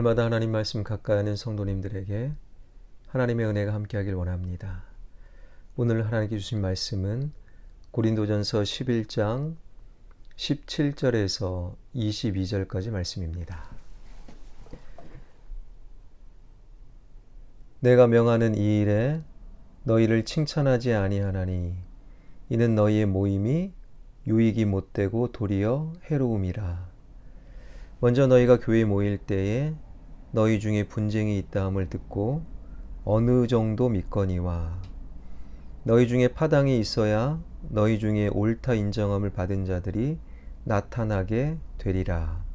날마다 하나님 말씀 가까이 하는 성도님들에게 하나님의 은혜가 함께하길 원합니다. 오늘 하나님께 주신 말씀은 고린도전서 11장 17절에서 22절까지 말씀입니다. 내가 명하는 이 일에 너희를 칭찬하지 아니하나니 이는 너희의 모임이 유익이 못되고 도리어 해로움이라. 먼저 너희가 교회에 모일 때에 너희 중에 분쟁이 있다함을 듣고 어느 정도 믿거니와 너희 중에 파당이 있어야 너희 중에 옳다 인정함을 받은 자들이 나타나게 되리라.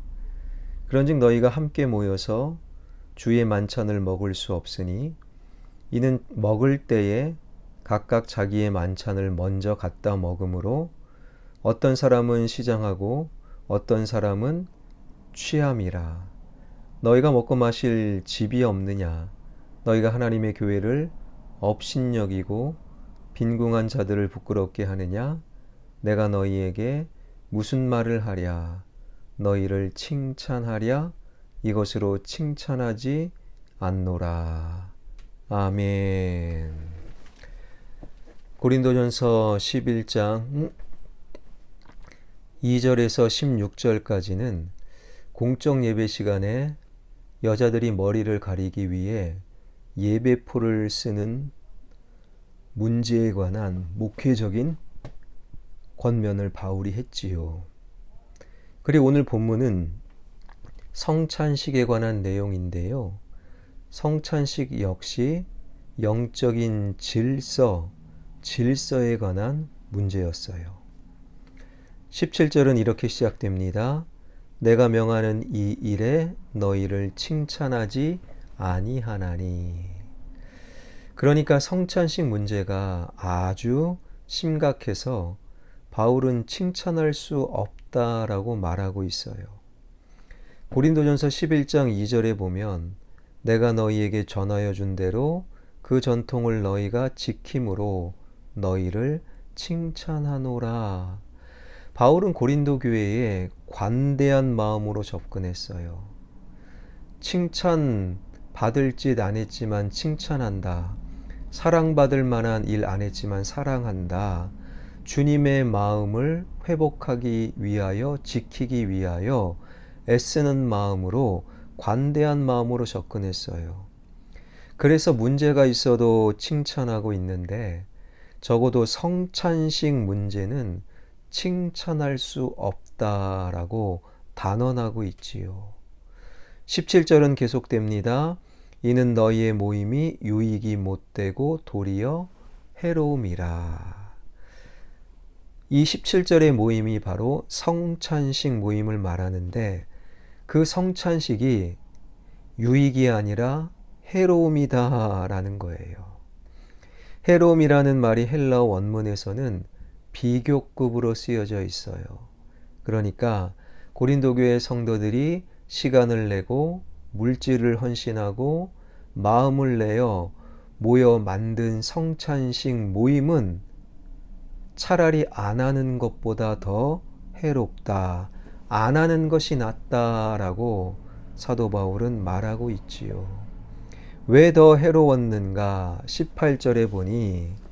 그런즉 너희가 함께 모여서 주의 만찬을 먹을 수 없으니 이는 먹을 때에 각각 자기의 만찬을 먼저 갖다 먹으므로 어떤 사람은 시장하고 어떤 사람은 취함이라. 너희가 먹고 마실 집이 없느냐? 너희가 하나님의 교회를 업신여기고 빈궁한 자들을 부끄럽게 하느냐? 내가 너희에게 무슨 말을 하랴? 너희를 칭찬하랴? 이것으로 칭찬하지 않노라. 아멘. 고린도전서 11장 2절에서 16절까지는 공적 예배 시간에 여자들이 머리를 가리기 위해 예배포를 쓰는 문제에 관한 목회적인 권면을 바울이 했지요. 그리고 오늘 본문은 성찬식에 관한 내용인데요. 성찬식 역시 영적인 질서에 관한 문제였어요. 17절은 이렇게 시작됩니다. 내가 명하는 이 일에 너희를 칭찬하지 아니하나니. 그러니까 성찬식 문제가 아주 심각해서 바울은 칭찬할 수 없다라고 말하고 있어요. 고린도전서 11장 2절에 보면 내가 너희에게 전하여 준 대로 그 전통을 너희가 지킴으로 너희를 칭찬하노라. 바울은 고린도 교회에 관대한 마음으로 접근했어요. 칭찬 받을 짓 안 했지만 칭찬한다. 사랑받을 만한 일 안 했지만 사랑한다. 주님의 마음을 회복하기 위하여 지키기 위하여 애쓰는 마음으로 관대한 마음으로 접근했어요. 그래서 문제가 있어도 칭찬하고 있는데 적어도 성찬식 문제는 칭찬할 수 없다라고 단언하고 있지요. 17절은 계속됩니다. 이는 너희의 모임이 유익이 못되고 도리어 해로움이라. 이 17절의 모임이 바로 성찬식 모임을 말하는데 그 성찬식이 유익이 아니라 해로움이다 라는 거예요. 해로움이라는 말이 헬라어 원문에서는 비교급으로 쓰여져 있어요. 그러니까 고린도 교회 성도들이 시간을 내고 물질을 헌신하고 마음을 내어 모여 만든 성찬식 모임은 차라리 안 하는 것보다 더 해롭다. 안 하는 것이 낫다라고 사도 바울은 말하고 있지요. 왜 더 해로웠는가? 18절에 보니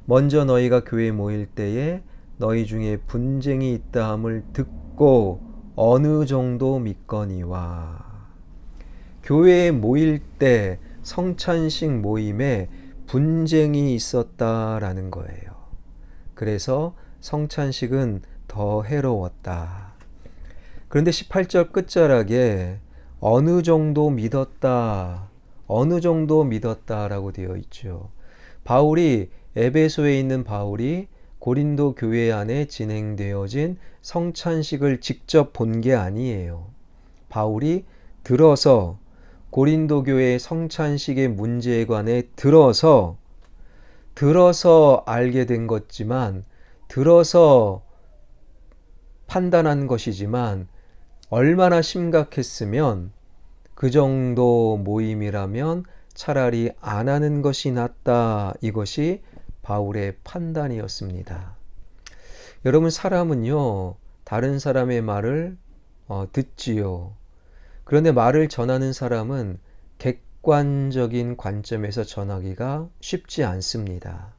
먼저 너희가 교회에 모일 때에 너희 중에 분쟁이 있다함을 듣고 어느 정도 믿거니와. 교회에 모일 때 성찬식 모임에 분쟁이 있었다라는 거예요. 그래서 성찬식은 더 해로웠다. 그런데 18절 끝자락에 어느 정도 믿었다, 어느 정도 믿었다라고 되어 있죠. 바울이 에베소에 있는 바울이 고린도 교회 안에 진행되어진 성찬식을 직접 본 게 아니에요. 바울이 들어서 고린도 교회의 성찬식의 문제에 관해 들어서 알게 된 것지만 들어서 판단한 것이지만 얼마나 심각했으면 그 정도 모임이라면 차라리 안 하는 것이 낫다. 이것이 바울의 판단이었습니다. 여러분, 사람은요 다른 사람의 말을 듣지요. 그런데 말을 전하는 사람은 객관적인 관점에서 전하기가 쉽지 않습니다.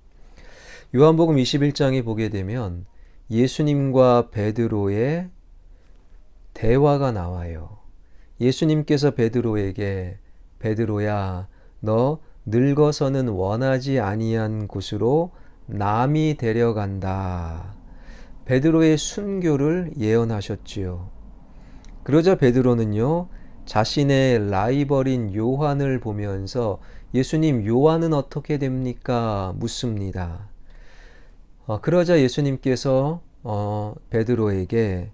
요한복음 21장에 보게 되면 예수님과 베드로의 대화가 나와요. 예수님께서 베드로에게 베드로야, 너 늙어서는 원하지 아니한 곳으로 남이 데려간다. 베드로의 순교를 예언하셨지요. 그러자 베드로는요, 자신의 라이벌인 요한을 보면서 예수님, 요한은 어떻게 됩니까? 묻습니다. 그러자 예수님께서 베드로에게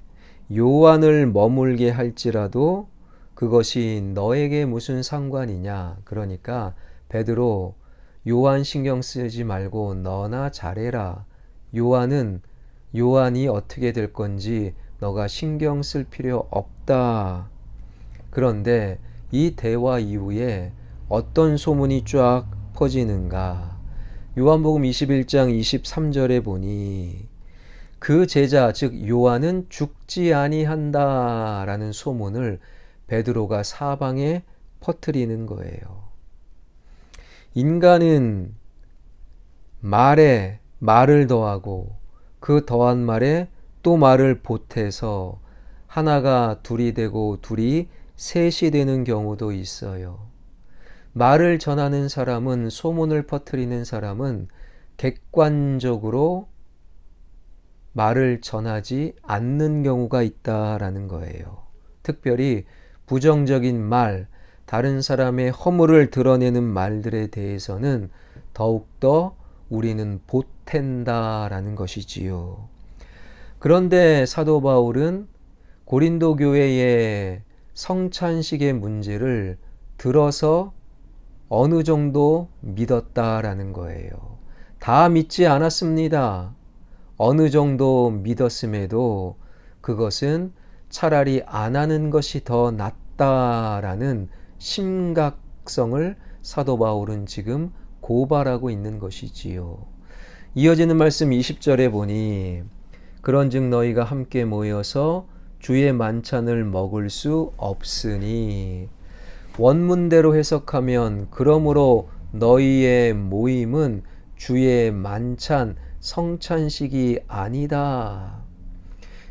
요한을 머물게 할지라도 그것이 너에게 무슨 상관이냐? 그러니까 베드로, 요한 신경 쓰지 말고 너나 잘해라. 요한이 어떻게 될 건지 너가 신경 쓸 필요 없다. 그런데 이 대화 이후에 어떤 소문이 쫙 퍼지는가? 요한복음 21장 23절에 보니 그 제자, 즉 요한은 죽지 아니한다라는 소문을 베드로가 사방에 퍼뜨리는 거예요. 인간은 말에 말을 더하고 그 더한 말에 또 말을 보태서 하나가 둘이 되고 둘이 셋이 되는 경우도 있어요. 말을 전하는 사람은, 소문을 퍼뜨리는 사람은 객관적으로 말을 전하지 않는 경우가 있다라는 거예요. 특별히 부정적인 말, 다른 사람의 허물을 드러내는 말들에 대해서는 더욱더 우리는 보탠다라는 것이지요. 그런데 사도 바울은 고린도 교회의 성찬식의 문제를 들어서 어느 정도 믿었다라는 거예요. 다 믿지 않았습니다. 어느 정도 믿었음에도 그것은 차라리 안 하는 것이 더 낫다라는 심각성을 사도 바울은 지금 고발하고 있는 것이지요. 이어지는 말씀 20절에 보니 그런즉 너희가 함께 모여서 주의 만찬을 먹을 수 없으니, 원문대로 해석하면 그러므로 너희의 모임은 주의 만찬 성찬식이 아니다.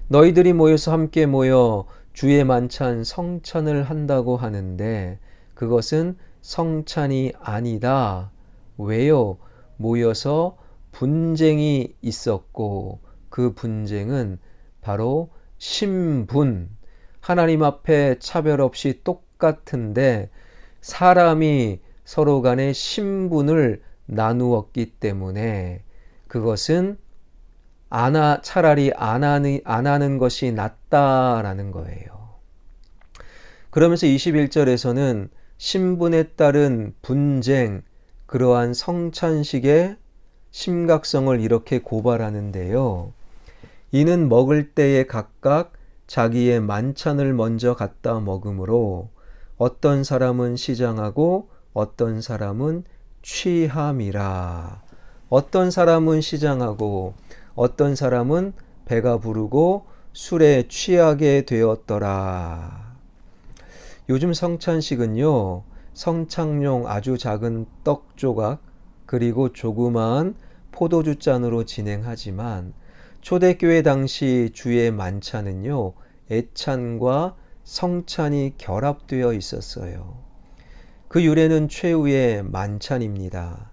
너희들이 모여서 함께 모여 주의 만찬 성찬을 한다고 하는데 그것은 성찬이 아니다. 왜요? 모여서 분쟁이 있었고 그 분쟁은 바로 신분, 하나님 앞에 차별 없이 똑같은데 사람이 서로 간의 신분을 나누었기 때문에 그것은 차라리 안 하는 것이 낫다라는 거예요. 그러면서 21절에서는 신분에 따른 분쟁, 그러한 성찬식의 심각성을 이렇게 고발하는데요. 이는 먹을 때에 각각 자기의 만찬을 먼저 갖다 먹으므로 어떤 사람은 시장하고 어떤 사람은 취함이라. 어떤 사람은 시장하고 어떤 사람은 배가 부르고 술에 취하게 되었더라. 요즘 성찬식은요, 성찬용 아주 작은 떡 조각 그리고 조그마한 포도주 잔으로 진행하지만 초대교회 당시 주의 만찬은요, 애찬과 성찬이 결합되어 있었어요. 그 유래는 최후의 만찬입니다.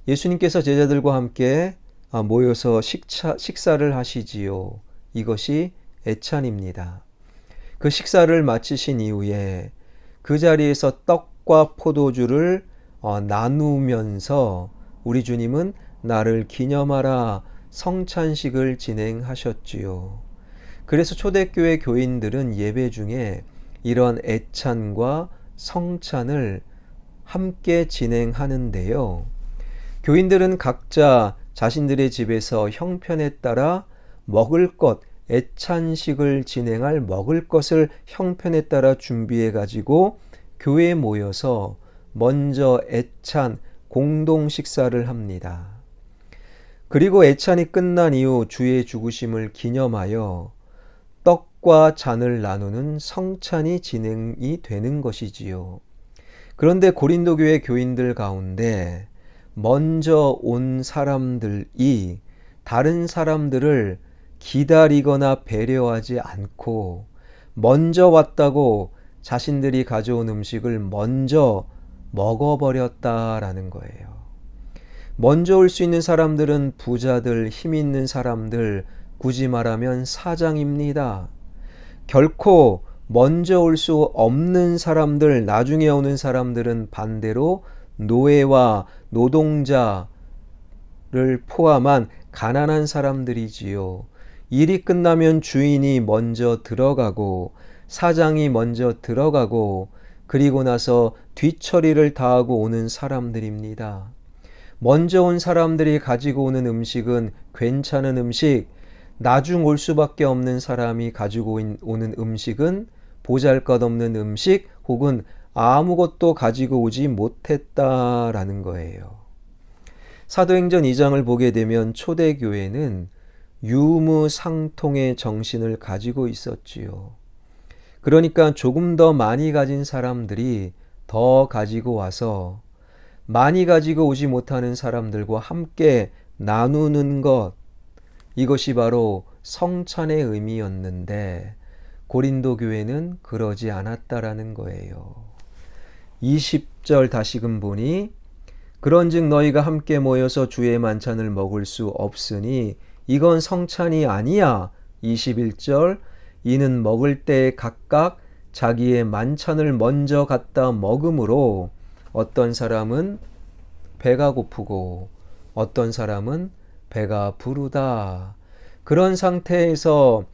예수님께서 제자들과 함께 모여서 식사를 하시지요. 이것이 애찬입니다. 그 식사를 마치신 이후에 그 자리에서 떡과 포도주를 나누면서 우리 주님은 나를 기념하라 성찬식을 진행하셨지요. 그래서 초대교회 교인들은 예배 중에 이런 애찬과 성찬을 함께 진행하는데요. 교인들은 각자 자신들의 집에서 형편에 따라 먹을 것, 애찬식을 진행할 먹을 것을 형편에 따라 준비해 가지고 교회에 모여서 먼저 애찬 공동 식사를 합니다. 그리고 애찬이 끝난 이후 주의 죽으심을 기념하여 떡과 잔을 나누는 성찬이 진행이 되는 것이지요. 그런데 고린도 교회 교인들 가운데 먼저 온 사람들이 다른 사람들을 기다리거나 배려하지 않고 먼저 왔다고 자신들이 가져온 음식을 먼저 먹어버렸다라는 거예요. 먼저 올 수 있는 사람들은 부자들, 힘 있는 사람들, 굳이 말하면 사장입니다. 결코 먼저 올 수 없는 사람들, 나중에 오는 사람들은 반대로 노예와 노동자를 포함한 가난한 사람들이지요. 일이 끝나면 주인이 먼저 들어가고 사장이 먼저 들어가고 그리고 나서 뒤처리를 다하고 오는 사람들입니다. 먼저 온 사람들이 가지고 오는 음식은 괜찮은 음식, 나중 올 수밖에 없는 사람이 가지고 오는 음식은 보잘것없는 음식 혹은 아무것도 가지고 오지 못했다라는 거예요. 사도행전 2장을 보게 되면 초대교회는 유무상통의 정신을 가지고 있었지요. 그러니까 조금 더 많이 가진 사람들이 더 가지고 와서 많이 가지고 오지 못하는 사람들과 함께 나누는 것, 이것이 바로 성찬의 의미였는데 고린도 교회는 그러지 않았다라는 거예요. 20절 다시금 보니 그런즉 너희가 함께 모여서 주의 만찬을 먹을 수 없으니 이건 성찬이 아니야. 21절 이는 먹을 때에 각각 자기의 만찬을 먼저 갖다 먹음으로 어떤 사람은 배가 고프고 어떤 사람은 배가 부르다. 그런 상태에서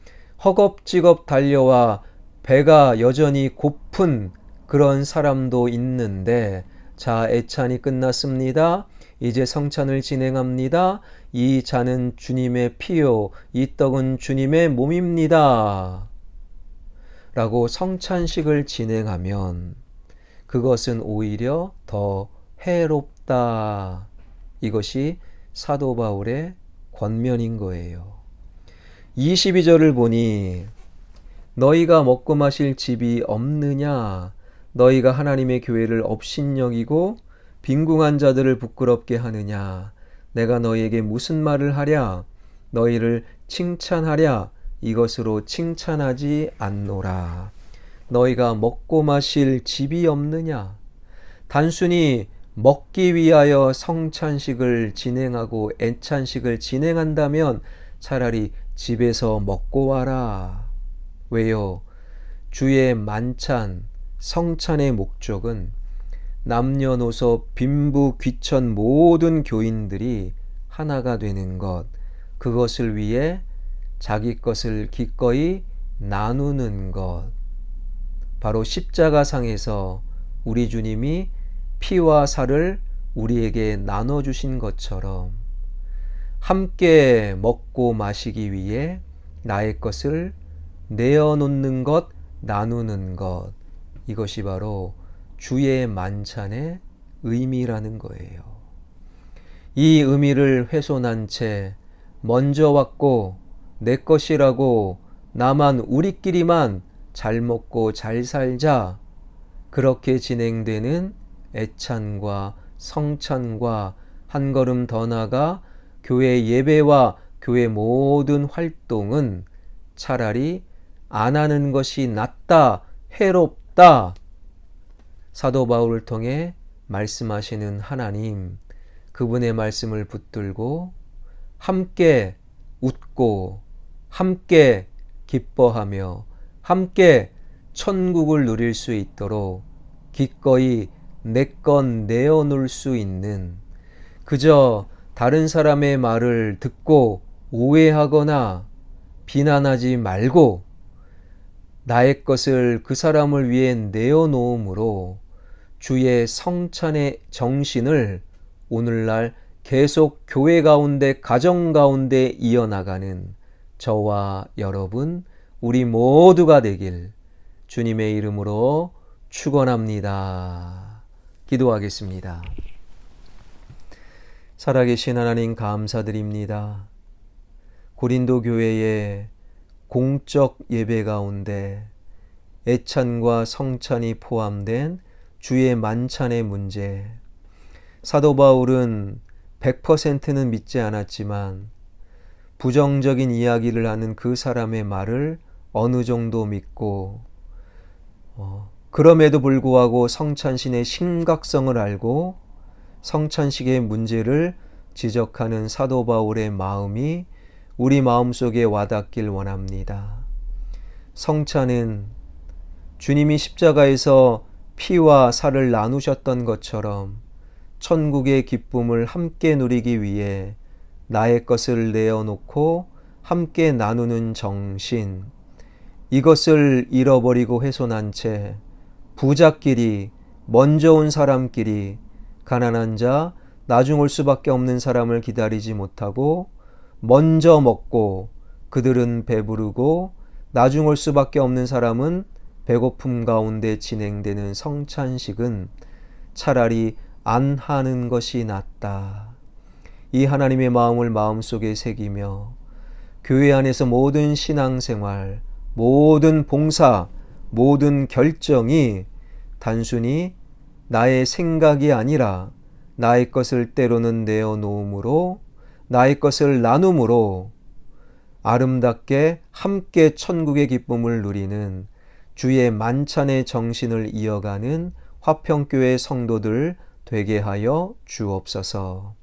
허겁지겁 달려와 배가 여전히 고픈 그런 사람도 있는데 자, 애찬이 끝났습니다. 이제 성찬을 진행합니다. 이 잔은 주님의 피요, 이 떡은 주님의 몸입니다. 라고 성찬식을 진행하면 그것은 오히려 더 해롭다. 이것이 사도 바울의 권면인 거예요. 22절을 보니 너희가 먹고 마실 집이 없느냐? 너희가 하나님의 교회를 업신여기고 빈궁한 자들을 부끄럽게 하느냐? 내가 너희에게 무슨 말을 하랴? 너희를 칭찬하랴? 이것으로 칭찬하지 않노라. 너희가 먹고 마실 집이 없느냐? 단순히 먹기 위하여 성찬식을 진행하고 애찬식을 진행한다면 차라리 집에서 먹고 와라. 왜요? 주의 만찬, 성찬의 목적은 남녀노소 빈부 귀천 모든 교인들이 하나가 되는 것, 그것을 위해 자기 것을 기꺼이 나누는 것, 바로 십자가상에서 우리 주님이 피와 살을 우리에게 나눠주신 것처럼 함께 먹고 마시기 위해 나의 것을 내어놓는 것, 나누는 것, 이것이 바로 주의 만찬의 의미라는 거예요. 이 의미를 훼손한 채 먼저 왔고 내 것이라고 나만 우리끼리만 잘 먹고 잘 살자, 그렇게 진행되는 애찬과 성찬과 한 걸음 더 나아가 교회 예배와 교회 모든 활동은 차라리 안 하는 것이 낫다, 해롭다. 사도 바울을 통해 말씀하시는 하나님, 그분의 말씀을 붙들고 함께 웃고 함께 기뻐하며 함께 천국을 누릴 수 있도록 기꺼이 내 건 내어놓을 수 있는, 그저 다른 사람의 말을 듣고 오해하거나 비난하지 말고 나의 것을 그 사람을 위해 내어놓음으로 주의 성찬의 정신을 오늘날 계속 교회 가운데, 가정 가운데 이어나가는 저와 여러분, 우리 모두가 되길 주님의 이름으로 축원합니다. 기도하겠습니다. 살아계신 하나님 감사드립니다. 고린도 교회에 공적 예배 가운데 애찬과 성찬이 포함된 주의 만찬의 문제. 사도 바울은 100%는 믿지 않았지만 부정적인 이야기를 하는 그 사람의 말을 어느 정도 믿고 그럼에도 불구하고 성찬신의 심각성을 알고 성찬식의 문제를 지적하는 사도 바울의 마음이 우리 마음속에 와닿길 원합니다. 성찬은 주님이 십자가에서 피와 살을 나누셨던 것처럼 천국의 기쁨을 함께 누리기 위해 나의 것을 내어놓고 함께 나누는 정신, 이것을 잃어버리고 훼손한 채 부자끼리, 먼저 온 사람끼리 가난한 자, 나중 올 수밖에 없는 사람을 기다리지 못하고 먼저 먹고 그들은 배부르고 나중 올 수밖에 없는 사람은 배고픔 가운데 진행되는 성찬식은 차라리 안 하는 것이 낫다. 이 하나님의 마음을 마음속에 새기며 교회 안에서 모든 신앙생활, 모든 봉사, 모든 결정이 단순히 나의 생각이 아니라 나의 것을 때로는 내어놓음으로, 나의 것을 나눔으로 아름답게 함께 천국의 기쁨을 누리는 주의 만찬의 정신을 이어가는 화평교회 성도들 되게 하여 주옵소서.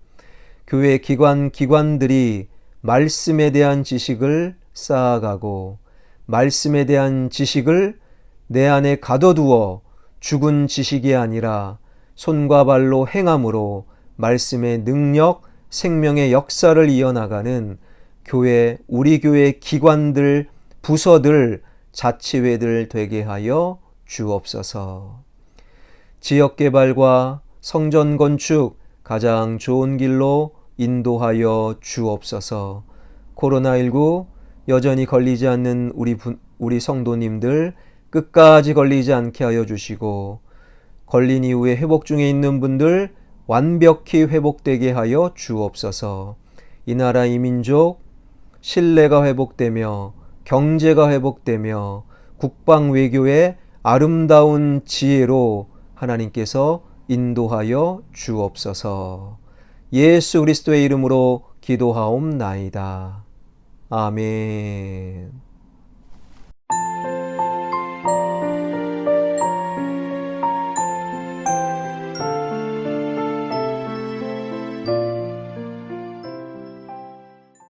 교회 기관들이 말씀에 대한 지식을 쌓아가고 말씀에 대한 지식을 내 안에 가둬두어 죽은 지식이 아니라 손과 발로 행함으로 말씀의 능력, 생명의 역사를 이어나가는 교회, 우리 교회 기관들, 부서들, 자치회들 되게 하여 주옵소서. 지역개발과 성전 건축 가장 좋은 길로 인도하여 주옵소서. 코로나19 여전히 걸리지 않는 우리 성도님들 끝까지 걸리지 않게 하여 주시고, 걸린 이후에 회복 중에 있는 분들 완벽히 회복되게 하여 주옵소서. 이 나라 이 민족 신뢰가 회복되며 경제가 회복되며 국방 외교의 아름다운 지혜로 하나님께서 인도하여 주옵소서. 예수 그리스도의 이름으로 기도하옵나이다. 아멘.